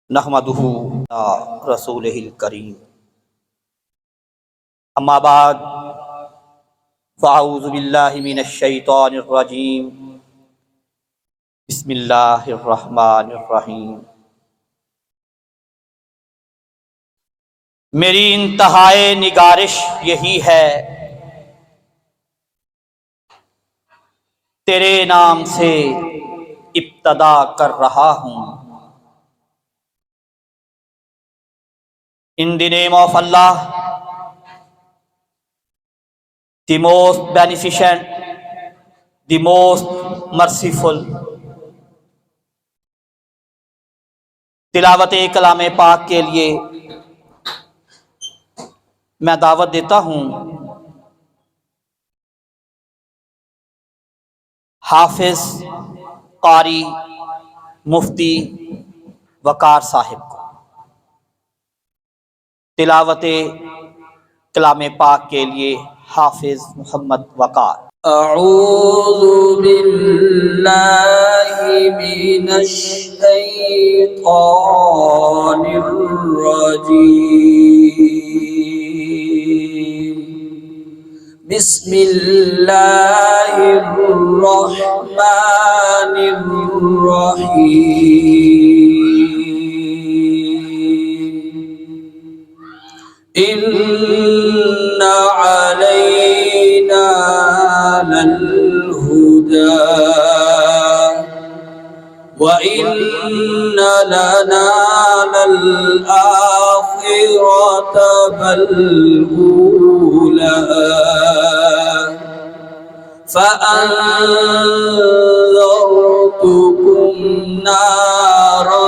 نحمدہ رسولہ الکریم، اما بعد فاعوذ باللہ من الشیطان الرجیم، بسم اللہ الرحمن الرحیم۔ میری انتہائے نگارش یہی ہے، تیرے نام سے ابتدا کر رہا ہوں۔ In the name of Allah, the most beneficent, the most merciful۔ تلاوت کلام پاک کے لیے میں دعوت دیتا ہوں حافظ قاری مفتی وقار صاحب کو۔ تلاوت کلام پاک کے لیے حافظ محمد وقار۔ اعوذ باللہ من الشیطان الرجیم، بسم اللہ الرحمن الرحیم۔ ان علینا للہدی وان لنا للآخرۃ والأولى فأنذرتكم نارا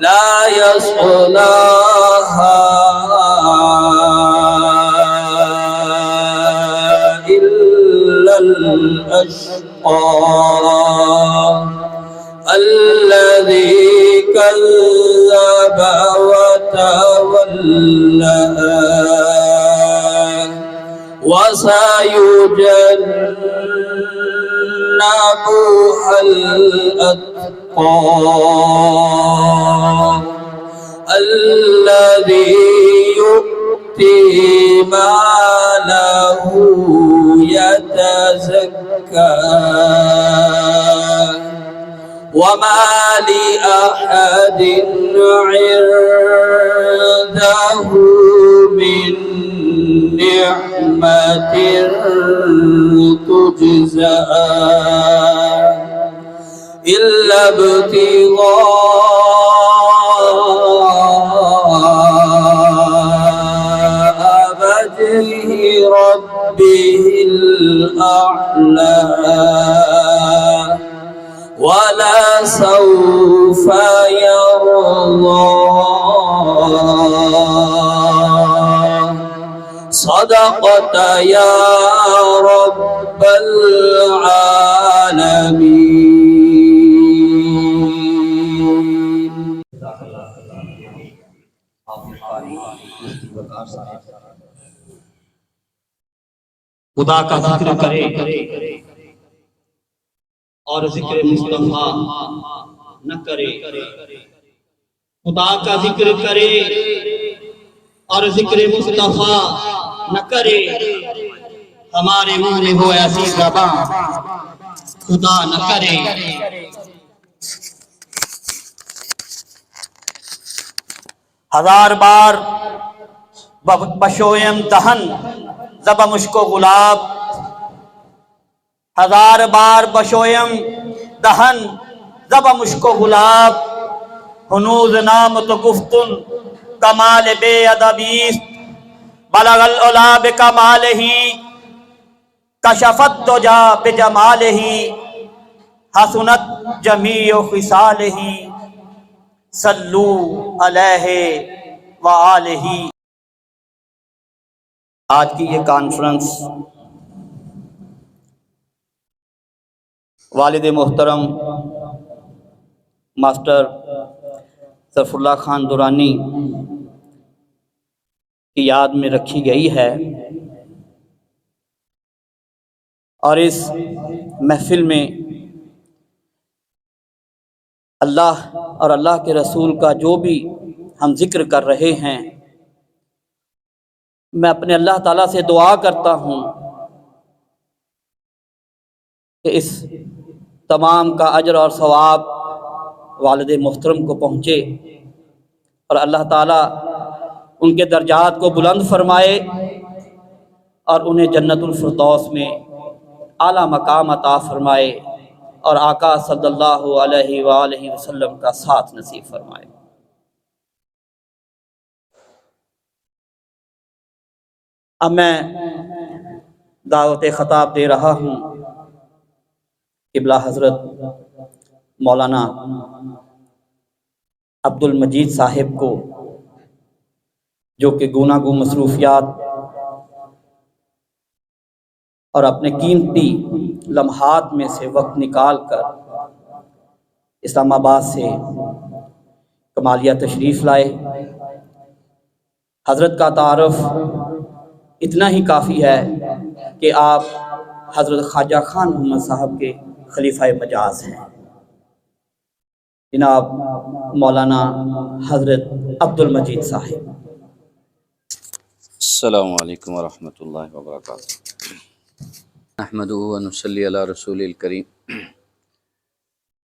لا يصلاها إلا الأشقى الذي كذب وتولى وسيجنبها الأتقى الذي يؤتي ماله يتزكى وما لأحد عنده من نعمة تجزى إلا ابتغاء وجه ربه الأعلى ولسوف يرضى۔ صدقت یا رب العالمین۔ خدا کا ذکر کرے اور ذکر مصطفیٰ نہ کرے، خدا کا ذکر کرے اور ذکر مصطفیٰ نہ کرے، ہمارے منہ میں ہو ایسی زبان خدا نہ کرے۔ ہزار بار بشویم دہن زب مشک و گلاب، ہزار بار بشویم دہن زب مشک و گلاب، ہنوز نام تو گفتن کمال بے ادبیست، بلغ العلا بکمالہ کشفت دجا بجمالہ، حسنت جمیع خصالہ صلو علیہ وآلہ۔ آج کی یہ کانفرنس والد محترم ماسٹر ظفر اللہ خان درانی کی یاد میں رکھی گئی ہے، اور اس محفل میں اللہ اور اللہ کے رسول کا جو بھی ہم ذکر کر رہے ہیں، میں اپنے اللہ تعالیٰ سے دعا کرتا ہوں کہ اس تمام کا اجر اور ثواب والد محترم کو پہنچے اور اللہ تعالیٰ ان کے درجات کو بلند فرمائے اور انہیں جنت الفردوس میں اعلیٰ مقام عطا فرمائے اور آقا صلی اللہ علیہ وآلہ وسلم کا ساتھ نصیب فرمائے۔ اب میں دعوت خطاب دے رہا ہوں قبلہ حضرت مولانا عبد المجید صاحب کو، جو کہ گوناگو مصروفیات اور اپنے قیمتی لمحات میں سے وقت نکال کر اسلام آباد سے کمالیہ تشریف لائے۔ حضرت کا تعارف اتنا ہی کافی ہے کہ آپ حضرت خواجہ خان محمد صاحب کے خلیفہ مجاز ہیں، جناب مولانا حضرت عبد المجید صاحب۔ السلام علیکم ورحمۃ اللہ وبرکاتہ۔ نحمدہ و نصلی علی رسول الکریم۔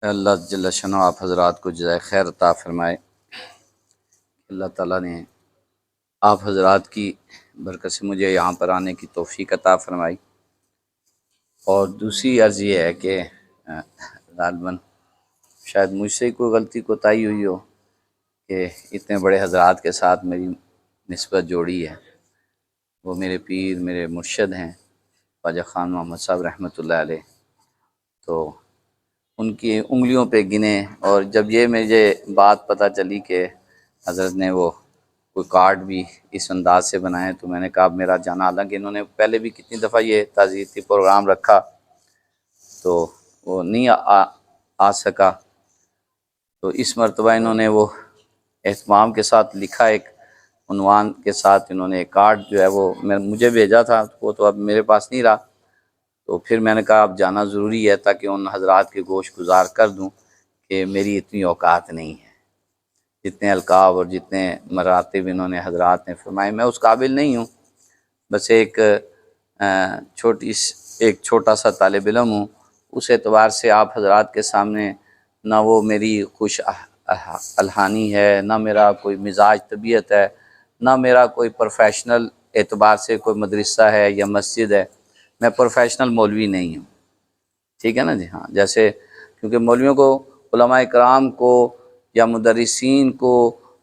اللہ جل شانہ آپ حضرات کو جزائے خیر عطا فرمائے۔ اللہ تعالیٰ نے آپ حضرات کی برکت سے مجھے یہاں پر آنے کی توفیق عطا فرمائی۔ اور دوسری عرض یہ ہے کہ غالباً شاید مجھ سے کوئی غلطی کوتاہی ہوئی ہو کہ اتنے بڑے حضرات کے ساتھ میری نسبت جوڑی ہے۔ وہ میرے پیر، میرے مرشد ہیں خواجہ خان محمد صاحب رحمۃ اللہ علیہ، تو ان کی انگلیوں پہ گنے۔ اور جب یہ مجھے بات پتہ چلی کہ حضرت نے وہ کوئی کارڈ بھی اس انداز سے بنائے، تو میں نے کہا میرا جانا، حالانکہ انہوں نے پہلے بھی کتنی دفعہ یہ تعزیتی پروگرام رکھا تو وہ نہیں آ سکا، تو اس مرتبہ انہوں نے وہ اہتمام کے ساتھ لکھا، ایک عنوان کے ساتھ انہوں نے ایک کارڈ جو ہے وہ مجھے بھیجا تھا، وہ تو اب میرے پاس نہیں رہا۔ تو پھر میں نے کہا اب جانا ضروری ہے تاکہ ان حضرات کے گوش گزار کر دوں کہ میری اتنی اوقات نہیں ہے، جتنے القاب اور جتنے مراتب انہوں نے حضرات نے فرمائے میں اس قابل نہیں ہوں۔ بس ایک چھوٹا سا طالب علم ہوں۔ اس اعتبار سے آپ حضرات کے سامنے نہ وہ میری خوش الحانی ہے، نہ میرا کوئی مزاج طبیعت ہے، نہ میرا کوئی پروفیشنل اعتبار سے کوئی مدرسہ ہے یا مسجد ہے۔ میں پروفیشنل مولوی نہیں ہوں، ٹھیک ہے نا جی؟ ہاں، جیسے کیونکہ مولویوں کو، علماء کرام کو یا مدرسین کو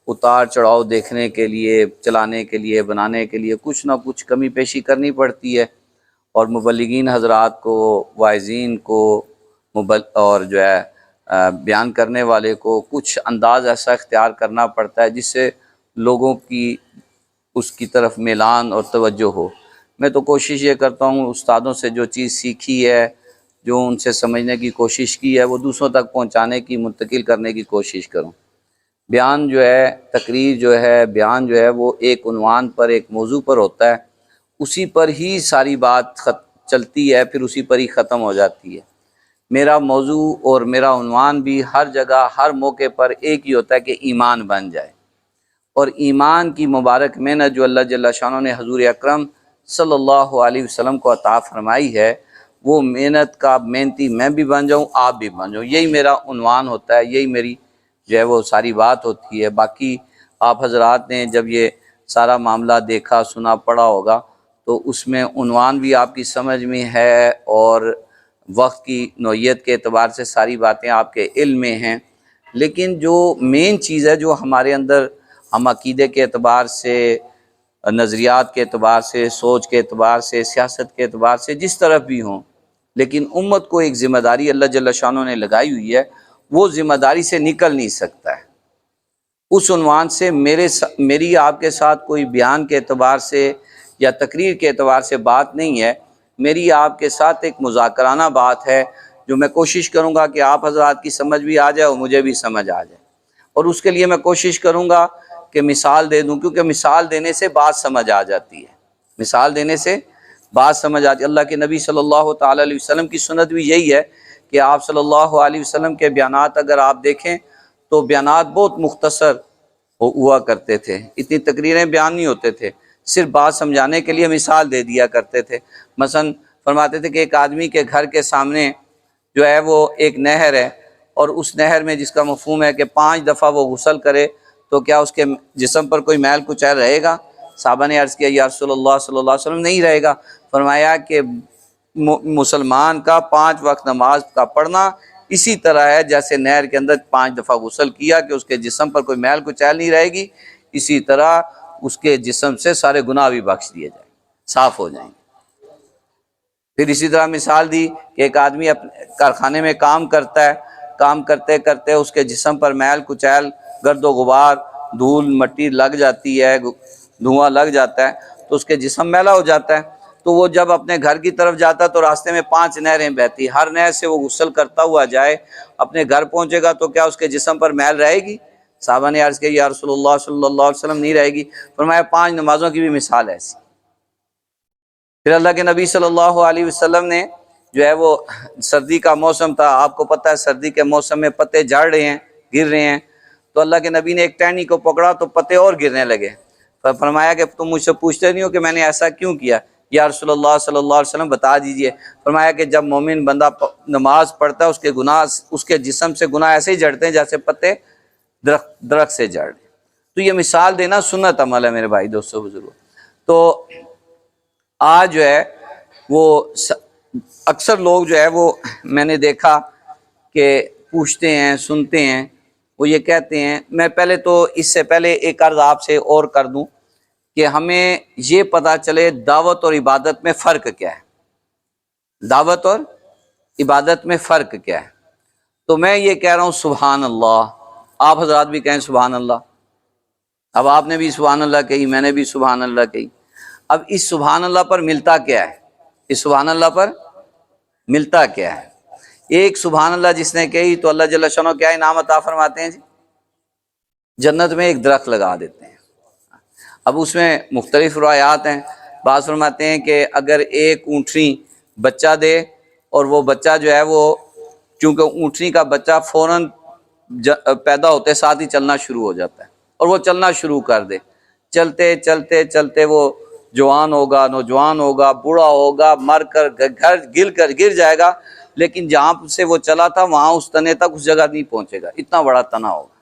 اتار چڑھاؤ دیکھنے کے لیے، چلانے کے لیے، بنانے کے لیے کچھ نہ کچھ کمی پیشی کرنی پڑتی ہے، اور مبلغین حضرات کو، واعظین کو، اور جو ہے بیان کرنے والے کو کچھ انداز ایسا اختیار کرنا پڑتا ہے جس سے لوگوں کی اس کی طرف میلان اور توجہ ہو۔ میں تو کوشش یہ کرتا ہوں استادوں سے جو چیز سیکھی ہے، جو ان سے سمجھنے کی کوشش کی ہے، وہ دوسروں تک پہنچانے کی، منتقل کرنے کی کوشش کروں۔ بیان جو ہے، تقریر جو ہے، بیان جو ہے وہ ایک عنوان پر، ایک موضوع پر ہوتا ہے، اسی پر ہی ساری بات چلتی ہے، پھر اسی پر ہی ختم ہو جاتی ہے۔ میرا موضوع اور میرا عنوان بھی ہر جگہ، ہر موقع پر ایک ہی ہوتا ہے کہ ایمان بن جائے، اور ایمان کی مبارک محنت جو اللہ جل شانہ نے حضور اکرم صلی اللہ علیہ وسلم کو عطا فرمائی ہے، وہ محنت کا محنتی میں بھی بن جاؤں، آپ بھی بن جاؤں، یہی میرا عنوان ہوتا ہے، یہی میری جو ہے وہ ساری بات ہوتی ہے۔ باقی آپ حضرات نے جب یہ سارا معاملہ دیکھا، سنا، پڑھا ہوگا تو اس میں عنوان بھی آپ کی سمجھ میں ہے، اور وقت کی نوعیت کے اعتبار سے ساری باتیں آپ کے علم میں ہیں، لیکن جو مین چیز ہے، جو ہمارے اندر ہم عقیدے کے اعتبار سے، نظریات کے اعتبار سے، سوچ کے اعتبار سے، سیاست کے اعتبار سے، جس طرف بھی ہوں، لیکن امت کو ایک ذمہ داری اللہ جل شانہ نے لگائی ہوئی ہے، وہ ذمہ داری سے نکل نہیں سکتا ہے۔ اس عنوان سے میری آپ کے ساتھ کوئی بیان کے اعتبار سے یا تقریر کے اعتبار سے بات نہیں ہے، میری آپ کے ساتھ ایک مذاکرانہ بات ہے، جو میں کوشش کروں گا کہ آپ حضرات کی سمجھ بھی آ جائے اور مجھے بھی سمجھ آ جائے، اور اس کے لیے میں کوشش کروں گا کہ مثال دے دوں، کیونکہ مثال دینے سے بات سمجھ آ جاتی ہے، مثال دینے سے بات سمجھ آتی۔ اللہ کے نبی صلی اللہ تعالی علیہ وسلم کی سنت بھی یہی ہے کہ آپ صلی اللہ علیہ وسلم کے بیانات اگر آپ دیکھیں تو بیانات بہت مختصر ہوا کرتے تھے، اتنی تقریریں بیان نہیں ہوتے تھے، صرف بات سمجھانے کے لیے مثال دے دیا کرتے تھے۔ مثلا فرماتے تھے کہ ایک آدمی کے گھر کے سامنے جو ہے وہ ایک نہر ہے، اور اس نہر میں جس کا مفہوم ہے کہ 5 دفعہ وہ غسل کرے تو کیا اس کے جسم پر کوئی میل کچیل رہے گا؟ صحابہ نے عرض کیا یا رسول اللہ صلی اللہ علیہ وسلم نہیں رہے گا۔ فرمایا کہ مسلمان کا 5 وقت نماز کا پڑھنا اسی طرح ہے جیسے نہر کے اندر 5 دفعہ غسل کیا کہ اس کے جسم پر کوئی میل کچیل نہیں رہے گی، اسی طرح اس کے جسم سے سارے گناہ بھی بخش دیے جائیں، صاف ہو جائیں گے۔ پھر اسی طرح مثال دی کہ ایک آدمی اپنے کارخانے میں کام کرتا ہے، کام کرتے کرتے اس کے جسم پر میل کچیل، گرد و غبار، دھول مٹی لگ جاتی ہے، دھواں لگ جاتا ہے تو اس کے جسم میلا ہو جاتا ہے۔ تو وہ جب اپنے گھر کی طرف جاتا تو راستے میں 5 نہریں بہتی، ہر نہر سے وہ غسل کرتا ہوا جائے، اپنے گھر پہنچے گا تو کیا اس کے جسم پر میل رہے گی؟ صحابہ نے عرض کیا یا رسول اللہ صلی اللہ علیہ وسلم نہیں رہے گی۔ فرمایا 5 نمازوں کی بھی مثال ہے ایسی۔ پھر اللہ کے نبی صلی اللہ علیہ وسلم نے جو ہے وہ سردی کا موسم تھا، آپ کو پتہ ہے سردی کے موسم میں پتے جھڑ رہے ہیں، گر رہے ہیں، تو اللہ کے نبی نے ایک ٹہنی کو پکڑا تو پتے اور گرنے لگے۔ فرمایا کہ تم مجھ سے پوچھتے نہیں ہو کہ میں نے ایسا کیوں کیا؟ یا رسول اللہ صلی اللہ علیہ وسلم بتا دیجئے۔ فرمایا کہ جب مومن بندہ نماز پڑھتا ہے اس کے گناہ اس کے جسم سے گناہ ایسے ہی جھڑتے ہیں جیسے پتے درخت سے جھڑ رہے ہیں۔ تو یہ مثال دینا سنت عمل ہے میرے بھائی دوستو بزرگوں۔ تو آج جو ہے وہ اکثر لوگ جو ہے وہ میں نے دیکھا کہ پوچھتے ہیں، سنتے ہیں، وہ یہ کہتے ہیں، میں پہلے تو اس سے پہلے ایک عرض آپ سے اور کر دوں کہ ہمیں یہ پتہ چلے دعوت اور عبادت میں فرق کیا ہے۔ دعوت اور عبادت میں فرق کیا ہے؟ تو میں یہ کہہ رہا ہوں سبحان اللہ، آپ حضرات بھی کہیں سبحان اللہ۔ اب آپ نے بھی سبحان اللہ کہی، میں نے بھی سبحان اللہ کہی۔ اب اس سبحان اللہ پر ملتا کیا ہے؟ اس سبحان اللہ پر ملتا کیا ہے؟ ایک سبحان اللہ جس نے کہی تو اللہ جل شانہ کیا انعام عطا فرماتے ہیں جی؟ جنت میں ایک درخت لگا دیتے ہیں۔ اب اس میں مختلف روایات ہیں، بعض فرماتے ہیں کہ اگر ایک اونٹنی بچہ دے اور وہ بچہ جو ہے وہ چونکہ اونٹنی کا بچہ فوراً پیدا ہوتے ساتھ ہی چلنا شروع ہو جاتا ہے اور وہ چلنا شروع کر دے، چلتے چلتے چلتے وہ جوان ہوگا، نوجوان ہوگا، بوڑھا ہوگا، مر کر گر جائے گا، لیکن جہاں سے وہ چلا تھا وہاں اس تنے تک اس جگہ نہیں پہنچے گا، اتنا بڑا تنا ہوگا۔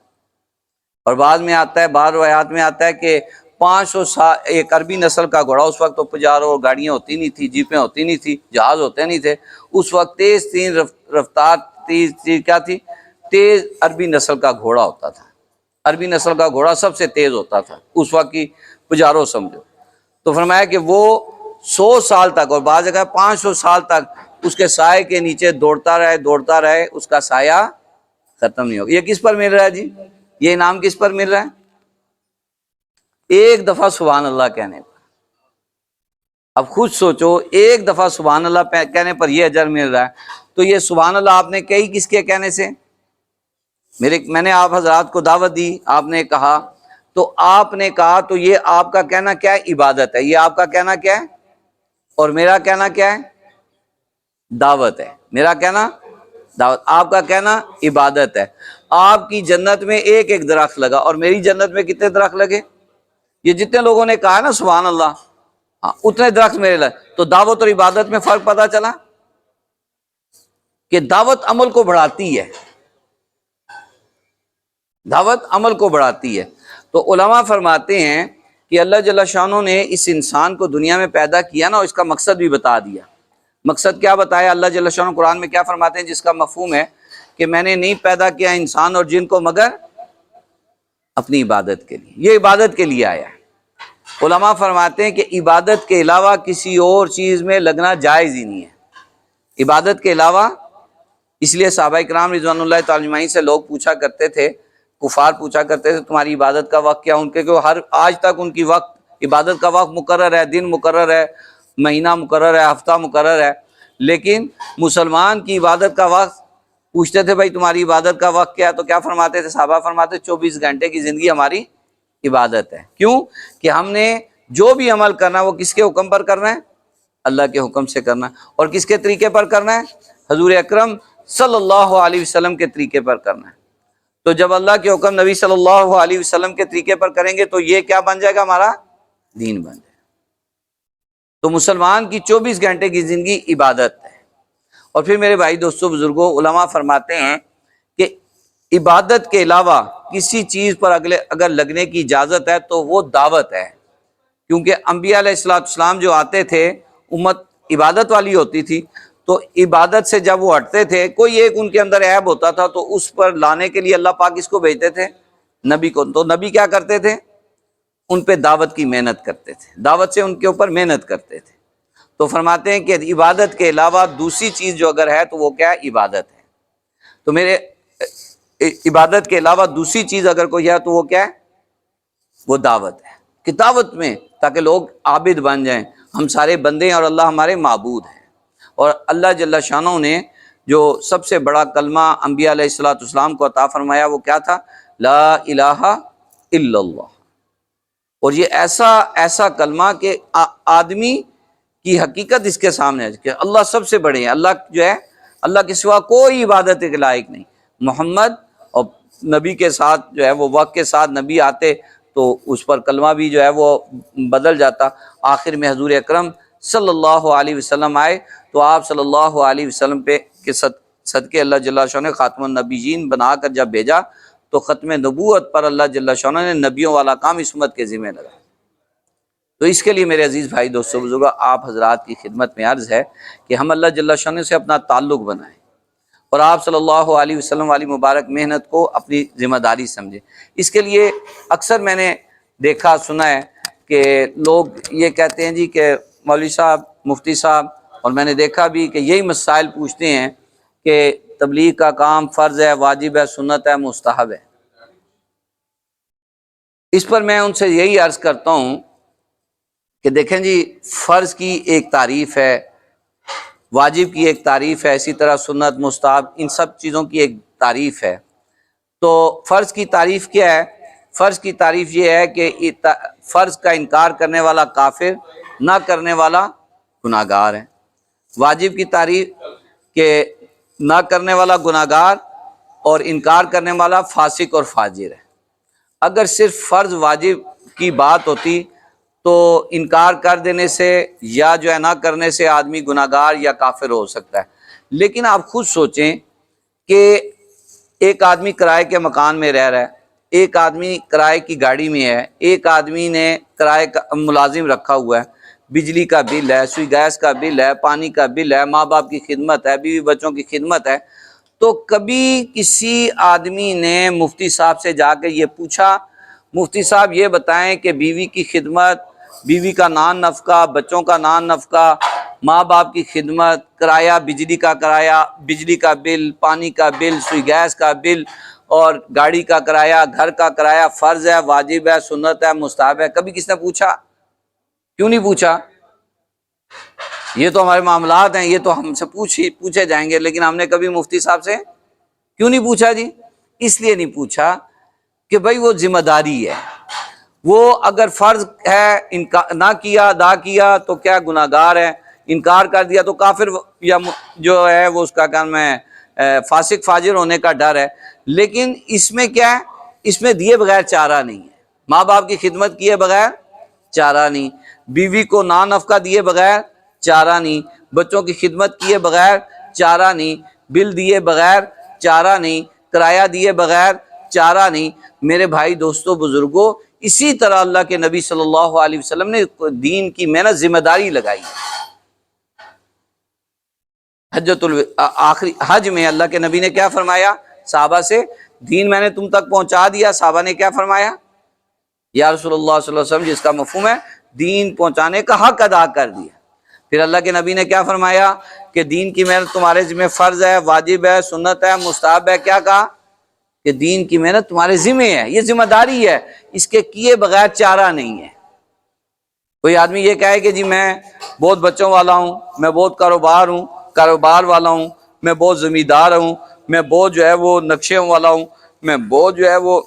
اور بعد میں آتا ہے، بعض روایات میں آتا ہے کہ 500 سال ایک عربی نسل کا گھوڑا، اس وقت تو پجاروں اور گاڑیاں ہوتی نہیں تھی، جیپیں ہوتی نہیں تھی، جہاز ہوتے نہیں تھے، اس وقت تیز رفتار کیا تھی؟ تیز عربی نسل کا گھوڑا ہوتا تھا۔ عربی نسل کا گھوڑا سب سے تیز ہوتا تھا اس وقت کی پجاروں سمجھو۔ تو فرمایا کہ وہ 100 سال تک اور بعض جگہ 500 سال تک اس کے سائے کے نیچے دوڑتا رہے، اس کا سایہ ختم نہیں ہوگا۔ یہ کس پر مل رہا ہے جی؟ یہ انعام کس پر مل رہا ہے؟ ایک دفعہ سبحان اللہ کہنے پر۔ اب خود سوچو، ایک دفعہ سبحان اللہ کہنے پر یہ اجر مل رہا ہے، تو یہ سبحان اللہ آپ نے کہی کس کے کہنے سے؟ میں نے آپ حضرات کو دعوت دی، آپ نے کہا، تو آپ نے کہا تو یہ آپ کا کہنا کیا ہے؟ عبادت ہے۔ یہ آپ کا کہنا کیا ہے؟ اور میرا کہنا کیا ہے؟ دعوت ہے۔ میرا کہنا دعوت، آپ کا کہنا عبادت ہے۔ آپ کی جنت میں ایک ایک درخت لگا اور میری جنت میں کتنے درخت لگے؟ یہ جتنے لوگوں نے کہا نا سبحان اللہ، ہاں اتنے درخت میرے لگے۔ تو دعوت اور عبادت میں فرق پتہ چلا کہ دعوت عمل کو بڑھاتی ہے، دعوت عمل کو بڑھاتی ہے۔ تو علماء فرماتے ہیں کہ اللہ جل شانہ نے اس انسان کو دنیا میں پیدا کیا نا، اس کا مقصد بھی بتا دیا۔ مقصد کیا بتایا اللہ جل شانہ قرآن میں؟ کیا فرماتے ہیں؟ جس کا مفہوم ہے کہ میں نے نہیں پیدا کیا انسان اور جن کو مگر اپنی عبادت کے لیے، یہ عبادت کے لیے آیا ہے۔ علماء فرماتے ہیں کہ عبادت کے علاوہ کسی اور چیز میں لگنا جائز ہی نہیں ہے، عبادت کے علاوہ۔ اس لیے صحابہ کرام رضوان اللہ تعالی اجمعین سے لوگ پوچھا کرتے تھے، کفار پوچھا کرتے تھے تمہاری عبادت کا وقت کیا؟ ان کے کہ ہر آج تک ان کی وقت عبادت کا وقت مقرر ہے، دن مقرر ہے، مہینہ مقرر ہے، ہفتہ مقرر ہے، لیکن مسلمان کی عبادت کا وقت پوچھتے تھے بھائی تمہاری عبادت کا وقت کیا ہے؟ تو کیا فرماتے تھے صحابہ؟ فرماتے 24 گھنٹے کی زندگی ہماری عبادت ہے۔ کیوں؟ کہ ہم نے جو بھی عمل کرنا ہے وہ کس کے حکم پر کرنا ہے؟ اللہ کے حکم سے کرنا ہے، اور کس کے طریقے پر کرنا ہے؟ حضور اکرم صلی اللہ علیہ وسلم کے طریقے پر کرنا ہے۔ تو جب اللہ کے حکم نبی صلی اللہ علیہ وسلم کے طریقے پر کریں گے تو یہ کیا بن جائے گا؟ ہمارا دین بن جائے گا۔ تو مسلمان کی 24 گھنٹے کی زندگی عبادت ہے۔ اور پھر میرے بھائی دوستوں بزرگوں، علماء فرماتے ہیں کہ عبادت کے علاوہ کسی چیز پر اگر لگنے کی اجازت ہے تو وہ دعوت ہے، کیونکہ انبیاء علیہ السلام جو آتے تھے امت عبادت والی ہوتی تھی، تو عبادت سے جب وہ ہٹتے تھے کوئی ایک ان کے اندر عیب ہوتا تھا تو اس پر لانے کے لیے اللہ پاک اس کو بھیجتے تھے؟ نبی کو۔ تو نبی کیا کرتے تھے؟ ان پہ دعوت کی محنت کرتے تھے، دعوت سے ان کے اوپر محنت کرتے تھے۔ تو فرماتے ہیں کہ عبادت کے علاوہ دوسری چیز جو اگر ہے تو وہ کیا ہے؟ عبادت ہے۔ تو میرے عبادت کے علاوہ دوسری چیز اگر کوئی ہے تو وہ کیا ہے؟ وہ دعوت ہے، کہ دعوت میں تاکہ لوگ عابد بن جائیں، ہم سارے بندے ہیں اور اللہ ہمارے معبود ہیں۔ اور اللہ جل شانہ نے جو سب سے بڑا کلمہ انبیاء علیہ السلام کو عطا فرمایا وہ کیا تھا؟ لا الہ الا اللہ۔ اور یہ ایسا کلمہ کہ آدمی کی حقیقت اس کے سامنے ہے کہ اللہ سب سے بڑے ہیں، اللہ جو ہے اللہ کے سوا کوئی عبادت کے لائق نہیں۔ محمد اور نبی کے ساتھ جو ہے وہ وقت کے ساتھ نبی آتے تو اس پر کلمہ بھی جو ہے وہ بدل جاتا۔ آخر میں حضور اکرم صلی اللہ علیہ وسلم آئے تو آپ صلی اللہ علیہ وسلم پہ کے صدقے اللہ جل شانہ نے خاتم النبیین بنا کر جب بھیجا تو ختم نبوت پر اللہ جل شانہ نے نبیوں والا کام اس امت کے ذمہ لگا۔ تو اس کے لیے میرے عزیز بھائی دوستو بزرگو، آپ حضرات کی خدمت میں عرض ہے کہ ہم اللہ جل شانہ سے اپنا تعلق بنائیں اور آپ صلی اللہ علیہ وسلم والی مبارک محنت کو اپنی ذمہ داری سمجھیں۔ اس کے لیے اکثر میں نے دیکھا سنا ہے کہ لوگ یہ کہتے ہیں جی کہ مولوی صاحب، مفتی صاحب، اور میں نے دیکھا بھی کہ یہی مسائل پوچھتے ہیں کہ تبلیغ کا کام فرض ہے، واجب ہے، سنت ہے، مستحب ہے۔ اس پر میں ان سے یہی عرض کرتا ہوں کہ دیکھیں جی، فرض کی ایک تعریف ہے، واجب کی ایک تعریف ہے، اسی طرح سنت، مستحب، ان سب چیزوں کی ایک تعریف ہے۔ تو فرض کی تعریف کیا ہے؟ فرض کی تعریف یہ ہے کہ فرض کا انکار کرنے والا کافر، نہ کرنے والا گناہ گار ہے۔ واجب کی تعریف کہ نہ کرنے والا گناہ گار اور انکار کرنے والا فاسق اور فاجر ہے۔ اگر صرف فرض واجب کی بات ہوتی تو انکار کر دینے سے یا جو ہے نہ کرنے سے آدمی گناہ گار یا کافر ہو سکتا ہے۔ لیکن آپ خود سوچیں کہ ایک آدمی کرائے کے مکان میں رہ رہا ہے، ایک آدمی کرائے کی گاڑی میں ہے، ایک آدمی نے کرائے کا ملازم رکھا ہوا ہے، بجلی کا بل ہے، سوئی گیس کا بل ہے، پانی کا بل ہے، ماں باپ کی خدمت ہے، بیوی بچوں کی خدمت ہے۔ تو کبھی کسی آدمی نے مفتی صاحب سے جا کے یہ پوچھا، مفتی صاحب یہ بتائیں کہ بیوی کی خدمت، بیوی کا نان نفقہ، بچوں کا نان نفقہ، ماں باپ کی خدمت، کرایہ، بجلی کا بل، پانی کا بل، سوئی گیس کا بل اور گاڑی کا کرایہ، گھر کا کرایہ فرض ہے، واجب ہے، سنت ہے، مستحب ہے؟ کبھی کس نے پوچھا؟ کیوں نہیں پوچھا؟ یہ تو ہمارے معاملات ہیں، یہ تو ہم سے پوچھے جائیں گے، لیکن ہم نے کبھی مفتی صاحب سے کیوں نہیں پوچھا جی؟ اس لیے نہیں پوچھا کہ بھائی وہ ذمہ داری ہے، وہ اگر فرض ہے نہ کیا، ادا کیا تو کیا گناہ گار ہے، انکار کر دیا تو کافر یا جو ہے وہ اس کا کام ہے فاسق فاجر ہونے کا ڈر ہے۔ لیکن اس میں کیا ہے؟ اس میں دیے بغیر چارہ نہیں ہے، ماں باپ کی خدمت کیے بغیر چارہ نہیں، بیوی کو نان نفقہ دیے بغیر چارہ نہیں، بچوں کی خدمت کیے بغیر چارہ نہیں، بل دیے بغیر چارہ نہیں، کرایہ دیے بغیر چارہ نہیں۔ میرے بھائی دوستو بزرگوں، اسی طرح اللہ کے نبی صلی اللہ علیہ وسلم نے دین کی محنت ذمہ داری لگائی ہے۔ آخری حج میں اللہ کے نبی نے کیا فرمایا صحابہ سے؟ دین میں نے تم تک پہنچا دیا۔ صحابہ نے کیا فرمایا؟ یا رسول اللہ صلی اللہ علیہ وسلم، جس کا مفہوم ہے دین پہنچانے کا حق ادا کر دیا۔ پھر اللہ کے نبی نے کیا فرمایا کہ دین کی محنت تمہارے ذمہ فرض ہے، واجب ہے، سنت ہے، مستحب ہے۔ کیا کہا؟ کہ دین کی محنت تمہارے ذمہ ہے، یہ ذمہ داری ہے، اس کے کیے بغیر چارہ نہیں ہے۔ کوئی آدمی یہ کہے کہ جی میں بہت بچوں والا ہوں، میں بہت کاروبار والا ہوں، میں بہت زمیندار ہوں، میں بہت جو ہے وہ نقشوں والا ہوں، میں بہت جو ہے وہ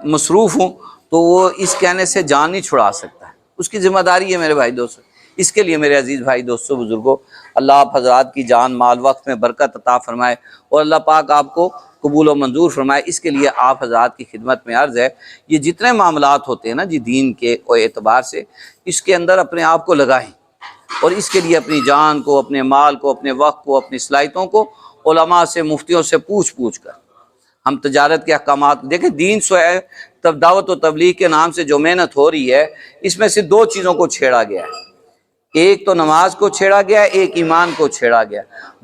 مصروف ہوں، تو وہ اس کہنے سے جان نہیں چھڑا سکتا ہے۔ اس کی ذمہ داری ہے میرے بھائی دوست، اس کے لیے میرے عزیز بھائی دوستوں بزرگوں، اللہ آپ حضرات کی جان مال وقت میں برکت عطا فرمائے اور اللہ پاک آپ کو قبول و منظور فرمائے۔ اس کے لیے آپ حضرات کی خدمت میں عرض ہے، یہ جتنے معاملات ہوتے ہیں نا جی دین کے اعتبار سے، اس کے اندر اپنے آپ کو لگائیں، اور اس کے لیے اپنی جان کو، اپنے مال کو، اپنے وقت کو، اپنی صلاحیتوں کو علماء سے، مفتیوں سے پوچھ کر ہم تجارت کے احکامات دیکھیں۔ دین سو ہے، تب دعوت و تبلیغ کے نام سے جو محنت ہو رہی ہے، اس میں سے دو چیزوں کو چھیڑا گیا ہے، ایک تو نماز کو چھیڑا گیا ہے، ایک ایمان کو چھیڑا گیا،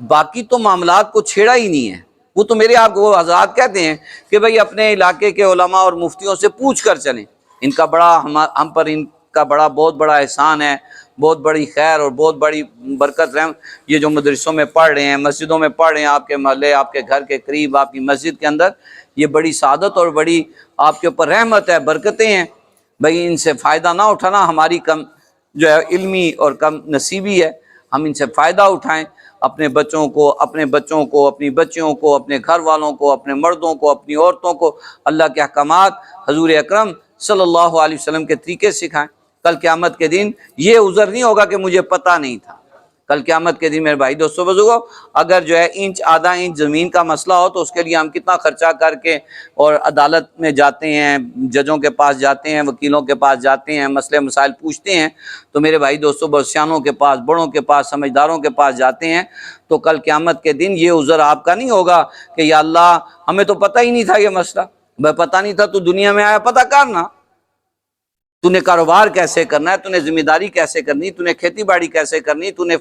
باقی تو معاملات کو چھیڑا ہی نہیں ہے۔ وہ تو میرے آپ کو وہ حضرات کہتے ہیں کہ بھئی اپنے علاقے کے علماء اور مفتیوں سے پوچھ کر چلیں، ان کا بڑا ہم پر ان کا بہت بڑا احسان ہے، بہت بڑی خیر اور بہت بڑی برکت رحم، یہ جو مدرسوں میں پڑھ رہے ہیں، مسجدوں میں پڑھ رہے ہیں، آپ کے محلے، آپ کے گھر کے قریب، آپ کی مسجد کے اندر، یہ بڑی سعادت اور بڑی آپ کے اوپر رحمت ہے، برکتیں ہیں۔ بھئی ان سے فائدہ نہ اٹھانا ہماری کم جو ہے علمی اور کم نصیبی ہے، ہم ان سے فائدہ اٹھائیں، اپنے بچوں کو، اپنے بچیوں کو، اپنے گھر والوں کو، اپنے مردوں کو، اپنی عورتوں کو اللہ کے احکامات، حضور اکرم صلی اللہ علیہ وسلم کے طریقے سکھائیں۔ کل قیامت کے دن یہ عذر نہیں ہوگا کہ مجھے پتہ نہیں تھا۔ کل قیامت کے دن میرے بھائی دوستو بزرگوں، اگر جو ہے انچ آدھا انچ زمین کا مسئلہ ہو تو اس کے لیے ہم کتنا خرچہ کر کے اور عدالت میں جاتے ہیں، ججوں کے پاس جاتے ہیں، وکیلوں کے پاس جاتے ہیں، مسئلے مسائل پوچھتے ہیں، تو میرے بھائی دوستو برسیانوں کے پاس، بڑوں کے پاس، سمجھداروں کے پاس جاتے ہیں، تو کل قیامت کے دن یہ عذر آپ کا نہیں ہوگا کہ یا اللہ ہمیں تو پتہ ہی نہیں تھا یہ مسئلہ۔ بھائی پتہ نہیں تھا تو دنیا میں آیا پتہ کرنا، تو نے کاروبار کیسے کرنا ہے، تو نے ذمہ داری کیسے کرنی، تو نے کھیتی باڑی کیسے کرنی، تو نے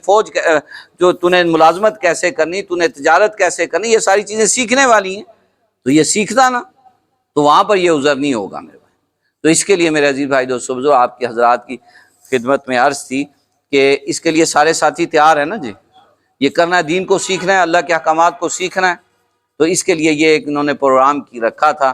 تو نے ملازمت کیسے کرنی، تو نے تجارت کیسے کرنی، یہ ساری چیزیں سیکھنے والی ہیں، تو یہ سیکھتا نا، تو وہاں پر یہ عذر نہیں ہوگا میرے بھائی۔ تو اس کے لیے میرے عزیز بھائی دوستو بزرگو، آپ کی حضرات کی خدمت میں عرض تھی کہ اس کے لیے سارے ساتھی تیار ہیں نا جی، یہ کرنا ہے، دین کو سیکھنا ہے، اللہ کے احکامات کو سیکھنا ہے، تو اس کے لیے یہ ایک انہوں نے پروگرام کی رکھا تھا۔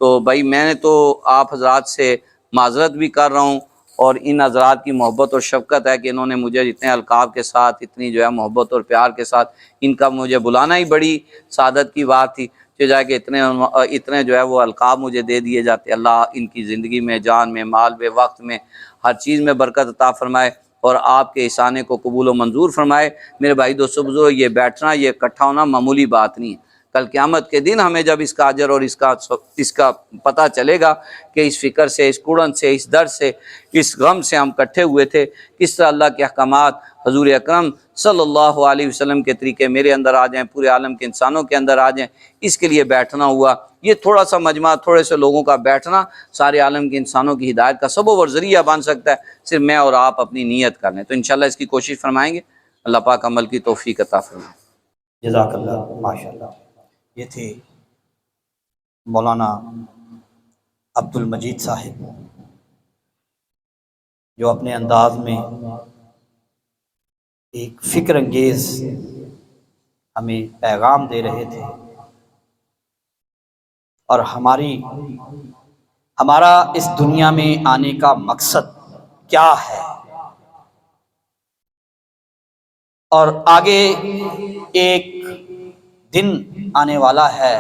تو بھائی میں نے تو آپ حضرات سے معذرت بھی کر رہا ہوں، اور ان حضرات کی محبت اور شفقت ہے کہ انہوں نے مجھے اتنے القاب کے ساتھ، اتنی جو ہے محبت اور پیار کے ساتھ ان کا مجھے بلانا ہی بڑی سعادت کی بات تھی کہ جا کے اتنے جو ہے وہ القاب مجھے دے دیے جاتے۔ اللہ ان کی زندگی میں، جان میں، مال میں، وقت میں، ہر چیز میں برکت عطا فرمائے اور آپ کے احسانے کو قبول و منظور فرمائے۔ میرے بھائی دوستو بزرگو، یہ بیٹھنا، یہ اکٹھا ہونا معمولی بات نہیں ہے۔ کل قیامت کے دن ہمیں جب اس کا اجر اور اس کا پتہ چلے گا کہ اس فکر سے، اس کڑن سے، اس درد سے، اس غم سے ہم کٹھے ہوئے تھے، کس طرح اللہ کے احکامات، حضور اکرم صلی اللہ علیہ وسلم کے طریقے میرے اندر آ جائیں، پورے عالم کے انسانوں کے اندر آ جائیں، اس کے لیے بیٹھنا ہوا۔ یہ تھوڑا سا مجمع، تھوڑے سے لوگوں کا بیٹھنا سارے عالم کے انسانوں کی ہدایت کا سبب اور ذریعہ بن سکتا ہے، صرف میں اور آپ اپنی نیت کر لیں۔ تو انشاءاللہ اس کی کوشش فرمائیں گے، اللہ پاک عمل کی توفیق عطا فرمائے۔ جزاک اللہ، ماشاءاللہ۔ یہ تھے مولانا عبد المجید صاحب، جو اپنے انداز میں ایک فکر انگیز ہمیں پیغام دے رہے تھے، اور ہمارا اس دنیا میں آنے کا مقصد کیا ہے، اور آگے ایک دن آنے والا ہے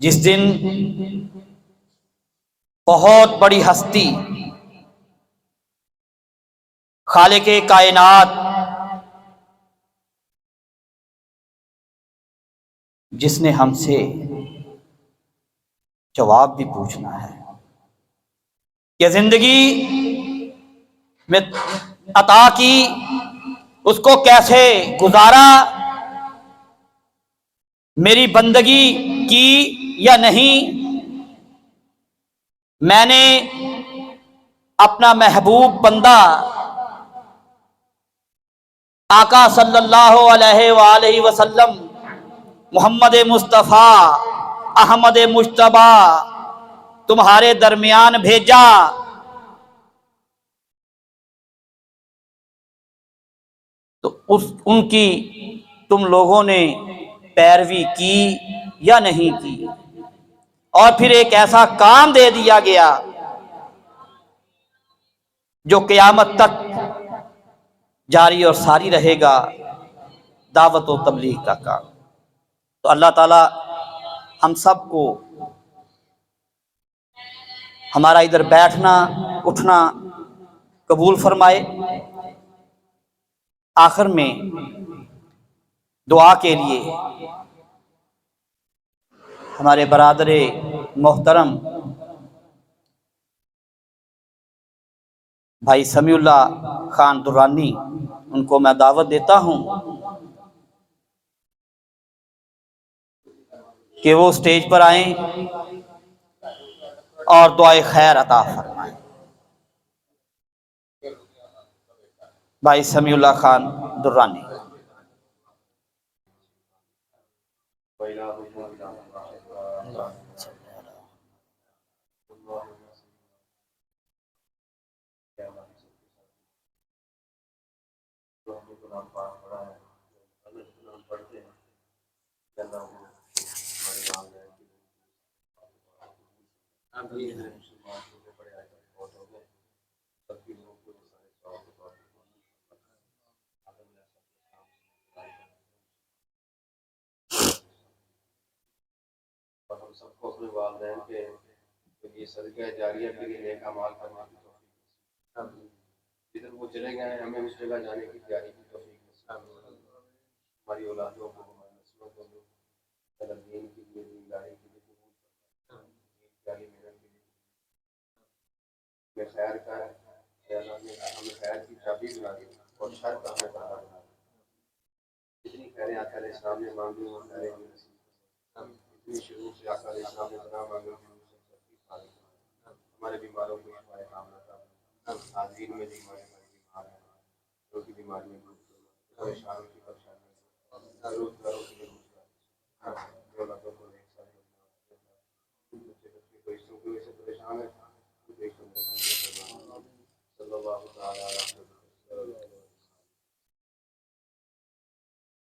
جس دن بہت بڑی ہستی، خالق کائنات، جس نے ہم سے جواب بھی پوچھنا ہے کہ زندگی میں عطا کی اس کو کیسے گزارا، میری بندگی کی یا نہیں، میں نے اپنا محبوب بندہ آقا صلی اللہ علیہ وآلہ وسلم، محمد مصطفیٰ احمد مجتبیٰ تمہارے درمیان بھیجا، تو ان کی تم لوگوں نے پیروی کی یا نہیں کی، اور پھر ایک ایسا کام دے دیا گیا جو قیامت تک جاری اور ساری رہے گا، دعوت و تبلیغ کا کام۔ تو اللہ تعالی ہم سب کو ہمارا ادھر بیٹھنا، اٹھنا قبول فرمائے۔ آخر میں دعا کے لیے ہمارے برادر محترم بھائی سمیع اللہ خان درانی، ان کو میں دعوت دیتا ہوں کہ وہ سٹیج پر آئیں اور دعائے خیر عطا فرمائیں۔ بھائی سمیع اللہ خان درانی۔ اور ہم سب کو اپنے والدین کے یہ صدقہ جاریہ کے لیے نیک اعمال کرنے کی توفیق نصیب فرمائے۔ جدھر وہ چلے گئے ہیں ہمیں اس جگہ جانے کی تیاری کی توفیق نصیب فرمائے۔ ہماری اولادوں کو ہماری نسلوں کو دین کی لیے دینداری کے لیے قبول فرمائے، دین کی عالی محنت کے لیے ہمیں خیر کا ہمیں خیر کی چابی بنا دی اور شر کا ہمیں پردہ بنا دی۔ جتنی خیریں آقا علیہ السلام نے مانگی وہ خیریں ہمیں نصیب فرمائے۔ اتنی شروع سے آقا علیہ السلام نے پناہ مانگی ہمارے بیماروں کو شفائے کاملہ عطا فرمائے۔ حاضرین میں بیمار بیمار ہیں، جو کی بیماریاں دور فرمائے، پریشانوں کی پریشانیاں ضرورت داروں کے لیے روزگار، دولتوں کو ایک ساتھ بچے بچے کو اس سے پریشان ہے، صلی اللہ تعالیٰ علیہ وسلم۔